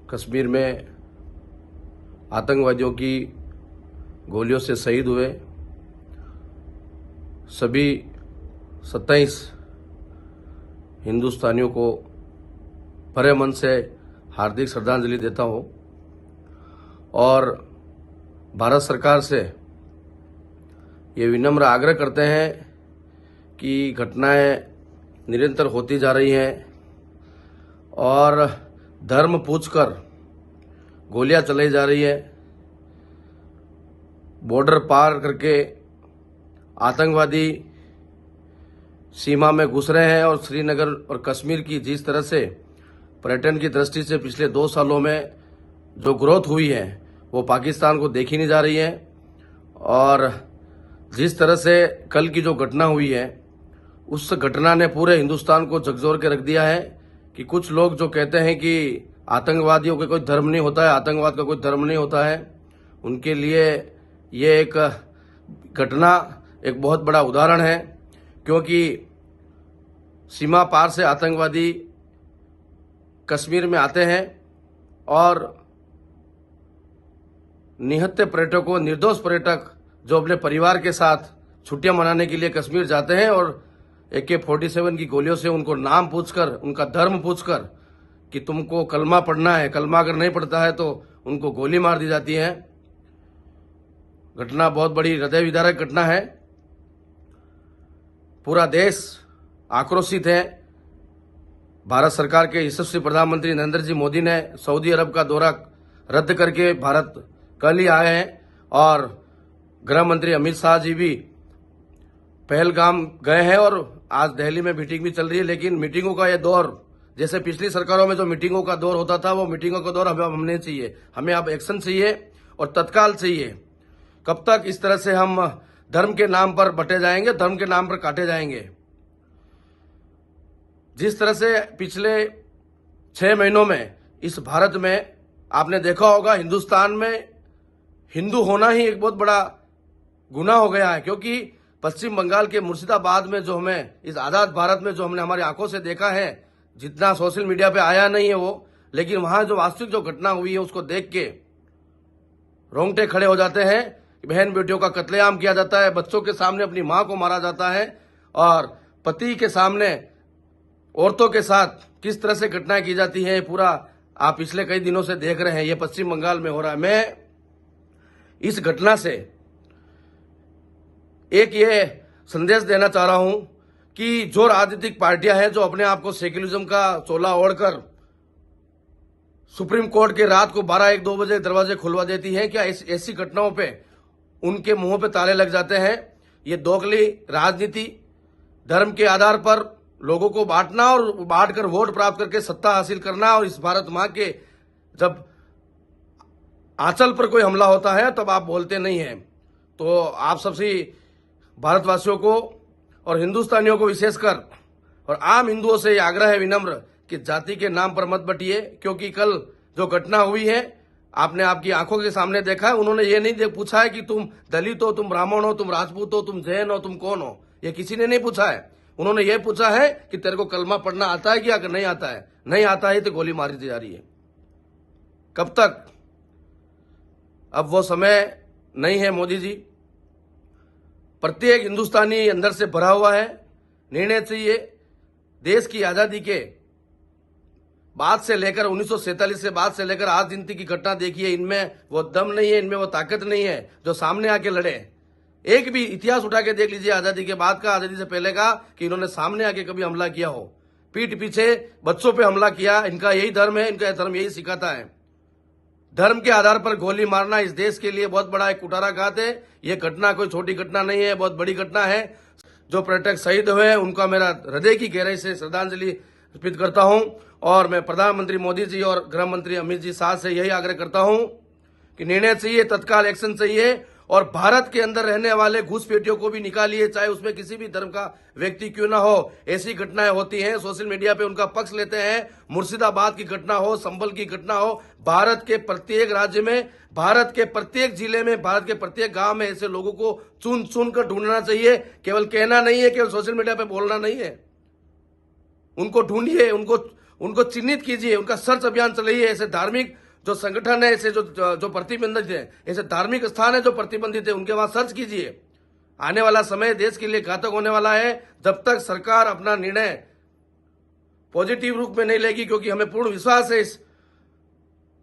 कश्मीर में आतंकवादियों की गोलियों से शहीद हुए सभी 27 हिंदुस्तानियों को भरे मन से हार्दिक श्रद्धांजलि देता हूं और भारत सरकार से ये विनम्र आग्रह करते हैं कि घटनाएं निरंतर होती जा रही हैं और धर्म पूछकर गोलियां चलाई जा रही है। बॉर्डर पार करके आतंकवादी सीमा में घुस रहे हैं और श्रीनगर और कश्मीर की जिस तरह से पर्यटन की दृष्टि से पिछले 2 सालों में जो ग्रोथ हुई है वो पाकिस्तान को देखी नहीं जा रही है। और जिस तरह से कल की जो घटना हुई है उस घटना ने पूरे हिंदुस्तान को झकझोर के रख दिया है कि कुछ लोग जो कहते हैं कि आतंकवादियों का कोई धर्म नहीं होता है, आतंकवाद का कोई धर्म नहीं होता है, उनके लिए ये एक घटना एक बहुत बड़ा उदाहरण है। क्योंकि सीमा पार से आतंकवादी कश्मीर में आते हैं और निहत्थे पर्यटकों, निर्दोष पर्यटक जो अपने परिवार के साथ छुट्टियां मनाने के लिए कश्मीर जाते हैं और AK-47 की गोलियों से उनको नाम पूछकर, उनका धर्म पूछकर कि तुमको कलमा पढ़ना है, कलमा अगर नहीं पढ़ता है तो उनको गोली मार दी जाती है। घटना बहुत बड़ी हृदय विदारक घटना है। पूरा देश आक्रोशित है। भारत सरकार के यशस्वी प्रधानमंत्री नरेंद्र जी मोदी ने सऊदी अरब का दौरा रद्द करके भारत कल ही आए हैं और गृह मंत्री अमित शाह जी भी पहलगाम गए हैं और आज दिल्ली में मीटिंग भी चल रही है। लेकिन मीटिंगों का यह दौर, जैसे पिछली सरकारों में जो मीटिंगों का दौर होता था, वो मीटिंगों का दौर हमें नहीं चाहिए। हमें अब एक्शन चाहिए और तत्काल चाहिए। कब तक इस तरह से हम धर्म के नाम पर बटे जाएंगे, धर्म के नाम पर काटे जाएंगे? जिस तरह से पिछले 6 महीनों में इस भारत में आपने देखा होगा, हिंदुस्तान में हिंदू होना ही एक बहुत बड़ा गुनाह हो गया है। क्योंकि पश्चिम बंगाल के मुर्शिदाबाद में जो हमें इस आजाद भारत में जो हमने हमारी आंखों से देखा है, जितना सोशल मीडिया पे आया नहीं है वो, लेकिन वहां जो वास्तविक जो घटना हुई है उसको देख के रोंगटे खड़े हो जाते हैं। बहन बेटियों का कत्लेआम किया जाता है, बच्चों के सामने अपनी मां को मारा जाता है और पति के सामने औरतों के साथ किस तरह से घटनाएं की जाती है, पूरा आप पिछले कई दिनों से देख रहे हैं। ये पश्चिम बंगाल में हो रहा है। मैं इस घटना से एक ये संदेश देना चाह रहा हूं कि जो राजनीतिक पार्टियां हैं जो अपने आप को सेक्युलरिज्म का चोला ओढ़कर सुप्रीम कोर्ट के रात को 12-1-2 बजे दरवाजे खुलवा देती हैं, क्या ऐसी घटनाओं पे उनके मुंहों पे ताले लग जाते हैं? ये दोगली राजनीति, धर्म के आधार पर लोगों को बांटना और बांटकर वोट प्राप्त करके सत्ता हासिल करना, और इस भारत मां के जब आंचल पर कोई हमला होता है तब आप बोलते नहीं हैं। तो आप सबसे भारतवासियों को और हिंदुस्तानियों को विशेषकर और आम हिंदुओं से यह आग्रह है विनम्र कि जाति के नाम पर मत बटिए। क्योंकि कल जो घटना हुई है आपने आपकी आंखों के सामने देखा है। उन्होंने ये नहीं पूछा है कि तुम दलित हो, तुम ब्राह्मण हो, तुम राजपूत हो, तुम जैन हो, तुम कौन हो, ये किसी ने नहीं पूछा है। उन्होंने ये पूछा है कि तेरे को कलमा पढ़ना आता है कि अगर नहीं आता है, नहीं आता है तो गोली मारी जा रही है। कब तक? अब वो समय नहीं है मोदी जी। प्रत्येक हिंदुस्तानी अंदर से भरा हुआ है। निर्णय चाहिए। देश की आजादी के बाद से लेकर 1947 से बाद से लेकर आज दिन की घटना देखिए, इनमें वो दम नहीं है, इनमें वो ताकत नहीं है जो सामने आके लड़े। एक भी इतिहास उठा के देख लीजिए आजादी के बाद का, आजादी से पहले का, कि इन्होंने सामने आके कभी हमला किया हो। पीठ पीछे बच्चों पे हमला किया। इनका यही धर्म है, इनका धर्म यही सिखाता है। धर्म के आधार पर गोली मारना इस देश के लिए बहुत बड़ा एक कुठाराघात है। ये घटना कोई छोटी घटना नहीं है, बहुत बड़ी घटना है। जो पर्यटक शहीद हुए उनका मेरा हृदय की गहराई से श्रद्धांजलि अर्पित करता हूं और मैं प्रधानमंत्री मोदी जी और गृह मंत्री अमित जी शाह से यही आग्रह करता हूं कि निर्णय चाहिए, तत्काल एक्शन चाहिए और भारत के अंदर रहने वाले घुसपैठियों को भी निकालिए, चाहे उसमें किसी भी धर्म का व्यक्ति क्यों ना हो। ऐसी घटनाएं होती हैं, सोशल मीडिया पे उनका पक्ष लेते हैं। मुर्शिदाबाद की घटना हो, संभल की घटना हो, भारत के प्रत्येक राज्य में, भारत के प्रत्येक जिले में, भारत के प्रत्येक गांव में ऐसे लोगों को चुन चुन कर ढूंढना चाहिए। केवल कहना नहीं है, केवल सोशल मीडिया पे बोलना नहीं है। उनको ढूंढिए, उनको चिन्हित कीजिए, उनका सर्च अभियान चलाइए। ऐसे धार्मिक जो संगठन है, ऐसे जो प्रतिबंधित है, ऐसे धार्मिक स्थान है जो प्रतिबंधित है, उनके वहां सर्च कीजिए। आने वाला समय देश के लिए घातक होने वाला है जब तक सरकार अपना निर्णय पॉजिटिव रूप में नहीं लेगी, क्योंकि हमें पूर्ण विश्वास है इस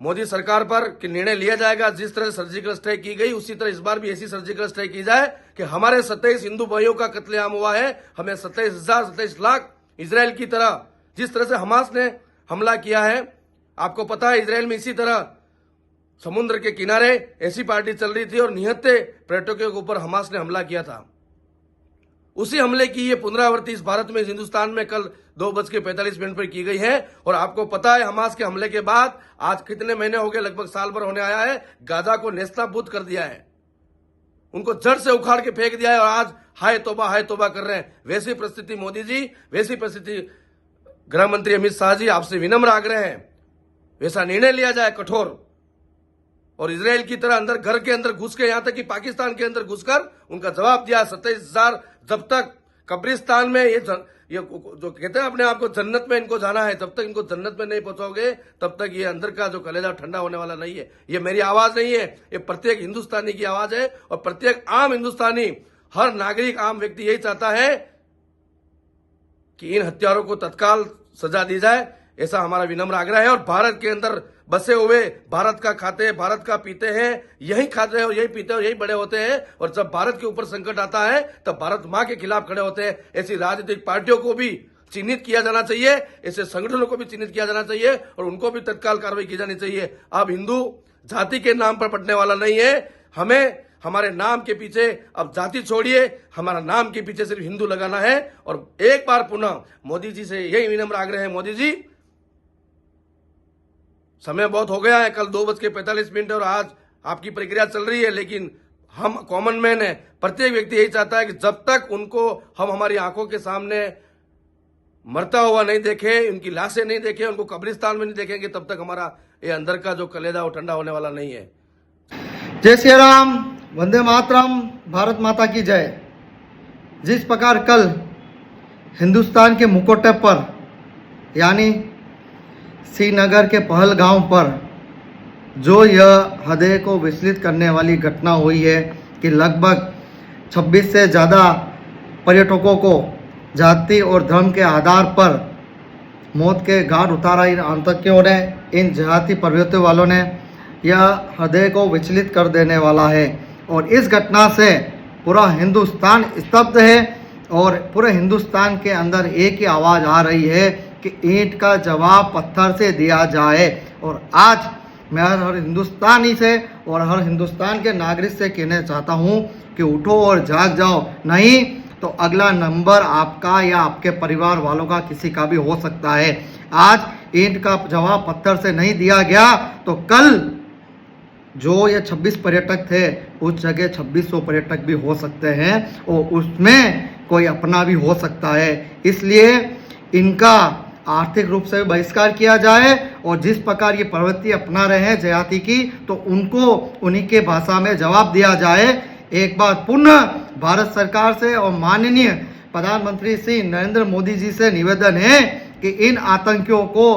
मोदी सरकार पर कि निर्णय लिया जाएगा। जिस तरह सर्जिकल स्ट्राइक की गई उसी तरह इस बार भी ऐसी सर्जिकल स्ट्राइक की जाए कि हमारे 27 हिंदू भाइयों का कत्लेआम हुआ है, हमें 27 लाख इजराइल की तरह जिस तरह से हमास ने हमला किया है। आपको पता है इजराइल में इसी तरह समुद्र के किनारे ऐसी पार्टी चल रही थी और निहत्थे पर्यटकों के ऊपर हमास ने हमला किया था। उसी हमले की ये पुनरावृत्ति इस भारत में, हिंदुस्तान में कल 2:45 पर की गई है। और आपको पता है हमास के हमले के बाद आज कितने महीने हो गए, लगभग साल भर होने आया है, गाजा को नेस्तनाबूद कर दिया है, उनको जड़ से उखाड़ के फेंक दिया है और आज हाय तौबा कर रहे हैं। वैसी परिस्थिति मोदी जी, वैसी परिस्थिति गृह मंत्री अमित शाह जी, आपसे विनम्र आग्रह है वैसा निर्णय लिया जाए कठोर, और इजराइल की तरह अंदर घर के अंदर घुस के, यहां तक कि पाकिस्तान के अंदर घुसकर उनका जवाब दिया। 27,000 जब तक कब्रिस्तान में ये जो कहते हैं अपने आप को जन्नत में इनको जाना है, जब तक इनको जन्नत में नहीं पहुंचाओगे तब तक ये अंदर का जो कलेजा ठंडा होने वाला नहीं है। ये मेरी आवाज नहीं है, ये प्रत्येक हिंदुस्तानी की आवाज है। और प्रत्येक आम हिंदुस्तानी, हर नागरिक, आम व्यक्ति यही चाहता है कि इन हत्यारों को तत्काल सजा दी जाए, ऐसा हमारा विनम्र आग्रह है। और भारत के अंदर बसे हुए, भारत का खाते, भारत का पीते हैं, यही खाते हैं और यही पीते हैं और यही बड़े होते हैं। और जब भारत के ऊपर संकट आता है तब भारत मां के खिलाफ खड़े होते हैं। ऐसी राजनीतिक पार्टियों को भी चिन्हित किया जाना चाहिए, ऐसे संगठनों को भी चिन्हित किया जाना चाहिए और उनको भी तत्काल कार्रवाई की जानी चाहिए। अब हिंदू जाति के नाम पर बंटने वाला नहीं है, हमें हमारे नाम के पीछे अब जाति छोड़िए, हमारा नाम के पीछे सिर्फ हिंदू लगाना है। और एक बार पुनः मोदी जी से यही विनम्र आग्रह है, मोदी जी समय बहुत हो गया है, कल 2:45 और आज आपकी प्रक्रिया चल रही है, लेकिन हम कॉमन मैन है, प्रत्येक व्यक्ति यही चाहता है कि जब तक उनको हम हमारी आंखों के सामने मरता हुआ नहीं देखे, उनकी लाशें नहीं देखे, उनको कब्रिस्तान में नहीं देखेंगे, तब तक हमारा ये अंदर का जो कलेजा वो ठंडा होने वाला नहीं है। जय श्री राम, वंदे मातरम, भारत माता की जय। जिस प्रकार कल हिंदुस्तान के मुखौटे पर यानी श्रीनगर के पहलगाम पर जो यह हृदय को विचलित करने वाली घटना हुई है कि लगभग 26 से ज़्यादा पर्यटकों को जाति और धर्म के आधार पर मौत के घाट उतारा इन आतंकियों ने, इन जाति प्रवृत्ति वालों ने, यह हृदय को विचलित कर देने वाला है। और इस घटना से पूरा हिंदुस्तान स्तब्ध है और पूरे हिंदुस्तान के अंदर एक ही आवाज़ आ रही है कि ईंट का जवाब पत्थर से दिया जाए। और आज मैं हर हिंदुस्तानी से और हर हिंदुस्तान के नागरिक से कहना चाहता हूँ कि उठो और जाग जाओ, नहीं तो अगला नंबर आपका या आपके परिवार वालों का, किसी का भी हो सकता है। आज ईंट का जवाब पत्थर से नहीं दिया गया तो कल जो ये 26 पर्यटक थे उस जगह 2600 पर्यटक भी हो सकते हैं और उसमें कोई अपना भी हो सकता है। इसलिए इनका आर्थिक रूप से बहिष्कार किया जाए और जिस प्रकार ये प्रवृत्ति अपना रहे हैं जाति की, तो उनको उन्हीं के भाषा में जवाब दिया जाए। एक बार पुनः भारत सरकार से और माननीय प्रधानमंत्री श्री नरेंद्र मोदी जी से निवेदन है कि इन आतंकियों को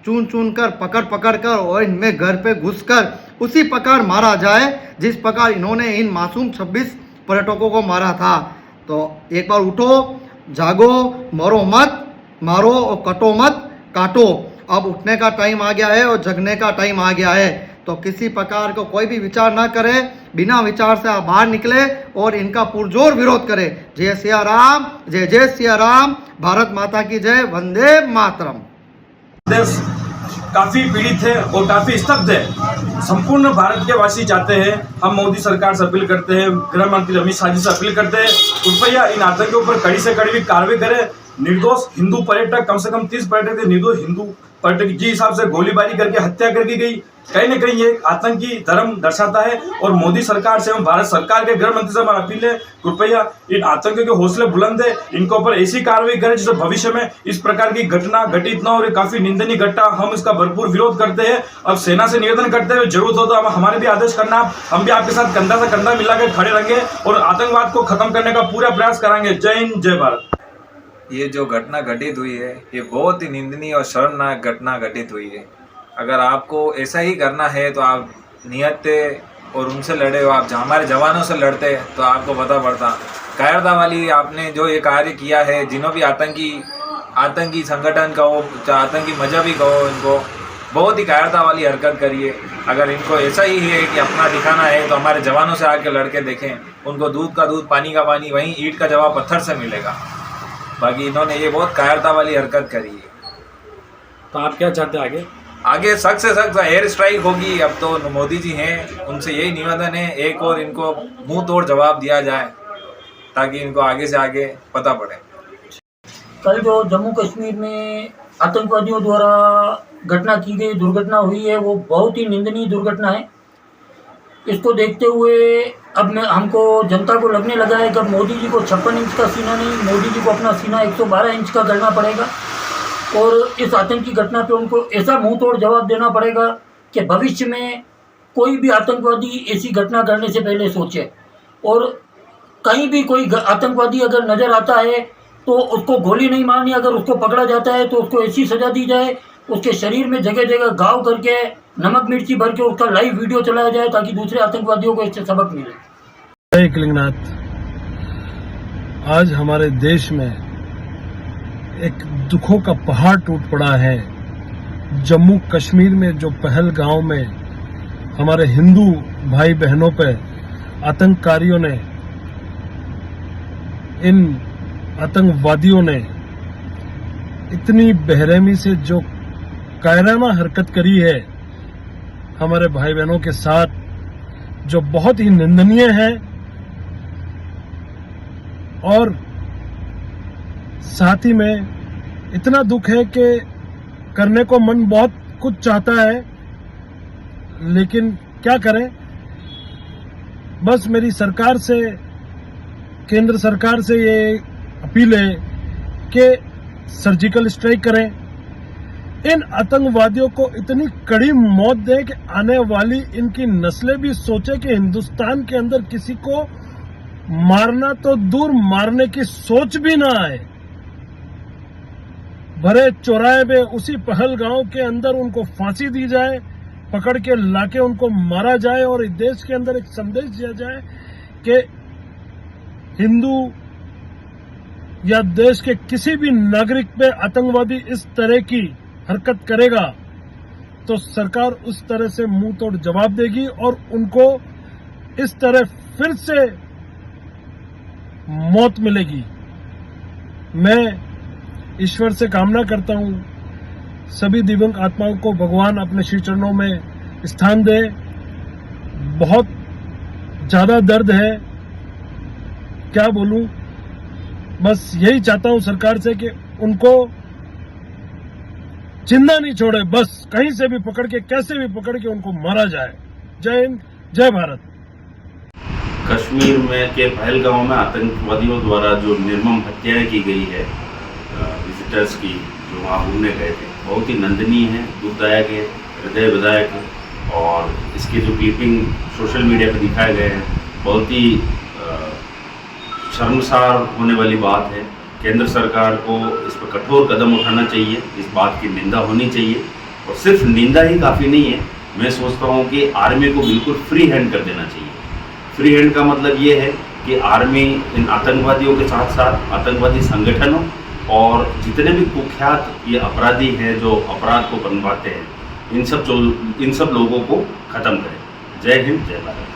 चुन कर पकड़ कर और इनमें घर पे घुसकर उसी प्रकार मारा जाए जिस प्रकार इन्होंने इन मासूम 26 पर्यटकों को मारा था। तो एक बार उठो, जागो, मरो मत, मारो और कटो मत, काटो। अब उठने का टाइम आ गया है और जगने का टाइम आ गया है। तो किसी प्रकार को कोई भी विचार ना करे, बिना विचार से आप बाहर निकले और इनका पुरजोर विरोध करे। जय सिया राम, जय जय सिया राम, भारत माता की जय, वंदे मातरम। देश काफी पीड़ित है और काफी स्तब्ध है। संपूर्ण भारत के वासी चाहते हैं, हम मोदी सरकार से अपील करते हैं, गृह मंत्री अमित शाह जी से अपील करते हैं, कृपया इन आतंकियों पर कड़ी से कड़ी कार्रवाई करें। निर्दोष हिंदू पर्यटक, कम से कम 30 पर्यटक थे, निर्दोष हिंदू पर्यटक जी हिसाब से गोलीबारी करके हत्या करके गई, कहीं न कहीं ये आतंकी धर्म दर्शाता है। और मोदी सरकार से एवं भारत सरकार के गृह मंत्री से हमारा अपील है, कृपया इन आतंकियों के हौसले बुलंद है, इनके ऊपर ऐसी कार्रवाई करें जिससे भविष्य में इस प्रकार की घटना घटित न हो। और काफी निंदनीय घटना, हम इसका भरपूर विरोध करते हैं। अब सेना से निवेदन करते हैं, जरूरत हो तो हमारे भी आदेश करना, हम भी आपके साथ कंधा से कंधा मिलाकर खड़े रहेंगे और आतंकवाद को खत्म करने का पूरा प्रयास करेंगे। जय हिंद, जय भारत। ये जो घटना घटित हुई है ये बहुत ही निंदनीय और शर्मनाक घटना घटित हुई है। अगर आपको ऐसा ही करना है तो आप नियत थे और उनसे लड़े हो। आप हमारे जवानों से लड़ते तो आपको पता पड़ता। कायरता वाली आपने जो ये कार्य किया है, जिन्हों भी आतंकी संगठन कहो, आतंकी मजहबी कहो, इनको बहुत ही कायरता वाली हरकत करिए। अगर इनको ऐसा ही है कि अपना दिखाना है तो हमारे जवानों से आके लड़के देखें। उनको दूध का दूध, पानी का पानी, वहीं ईंट का जवाब पत्थर से मिलेगा। बाकी इन्होंने ये बहुत कायरता वाली हरकत करी है। तो आप क्या चाहते हैं आगे सख्त से सख्त एयर स्ट्राइक होगी। अब तो मोदी जी हैं, उनसे यही निवेदन है एक और इनको मुंह तोड़ जवाब दिया जाए ताकि इनको आगे से आगे पता पड़े। कल जो जम्मू कश्मीर में आतंकवादियों द्वारा घटना की गई, दुर्घटना हुई है, वो बहुत ही निंदनीय दुर्घटना है। इसको देखते हुए अब हमको जनता को लगने लगा है कि अब मोदी जी को 56 इंच का सीना नहीं, मोदी जी को अपना सीना 112 इंच का करना पड़ेगा और इस आतंकी घटना पे उनको ऐसा मुंह तोड़ जवाब देना पड़ेगा कि भविष्य में कोई भी आतंकवादी ऐसी घटना करने से पहले सोचे। और कहीं भी कोई आतंकवादी अगर नज़र आता है तो उसको गोली नहीं मारनी, अगर उसको पकड़ा जाता है तो उसको ऐसी सज़ा दी जाए, उसके शरीर में जगह जगह घाव करके नमक मिर्ची भर के उसका लाइव वीडियो चलाया जाए ताकि दूसरे आतंकवादियों को इससे सबक मिले। जय कलिंगनाथ। आज हमारे देश में एक दुखों का पहाड़ टूट पड़ा है। जम्मू कश्मीर में जो पहलगांव में हमारे हिंदू भाई बहनों पर आतंककारियों ने, इन आतंकवादियों ने इतनी बेरहमी से जो कायराना हरकत करी है हमारे भाई बहनों के साथ, जो बहुत ही निंदनीय है। और साथ ही में इतना दुख है कि करने को मन बहुत कुछ चाहता है, लेकिन क्या करें। बस मेरी सरकार से, केंद्र सरकार से ये अपील है कि सर्जिकल स्ट्राइक करें, इन आतंकवादियों को इतनी कड़ी मौत दें कि आने वाली इनकी नस्लें भी सोचे कि हिंदुस्तान के अंदर किसी को मारना तो दूर, मारने की सोच भी ना आए। भरे चौराहे पे उसी पहलगांव के अंदर उनको फांसी दी जाए, पकड़ के लाके उनको मारा जाए और इस देश के अंदर एक संदेश दिया जाए कि हिंदू या देश के किसी भी नागरिक पे आतंकवादी इस तरह की हरकत करेगा तो सरकार उस तरह से मुंह तोड़ जवाब देगी और उनको इस तरह फिर से मौत मिलेगी। मैं ईश्वर से कामना करता हूं सभी दिव्यांग आत्माओं को भगवान अपने श्री चरणों में स्थान दे। बहुत ज्यादा दर्द है, क्या बोलूं। बस यही चाहता हूं सरकार से कि उनको जिंदा नहीं छोड़े, बस कहीं से भी पकड़ के, कैसे भी पकड़ के उनको मारा जाए। जय हिंद, जय भारत। कश्मीर में के पहलगांव में आतंकवादियों द्वारा जो निर्मम हत्याएं की गई है विजिटर्स की, जो वहाँ घूमने गए थे, बहुत ही निंदनीय है, दुखदायक है, हृदय विदायक है। और इसके जो क्लिपिंग सोशल मीडिया पर दिखाए गए हैं, बहुत ही शर्मसार होने वाली बात है। केंद्र सरकार को इस पर कठोर कदम उठाना चाहिए, इस बात की निंदा होनी चाहिए। और सिर्फ निंदा ही काफ़ी नहीं है, मैं सोचता हूँ कि आर्मी को बिल्कुल फ्री हैंड कर देना चाहिए। फ्री हैंड का मतलब ये है कि आर्मी इन आतंकवादियों के साथ साथ आतंकवादी संगठनों और जितने भी कुख्यात ये अपराधी हैं जो अपराध को बनवाते हैं, इन सब लोगों को ख़त्म करें। जय हिंद, जय भारत।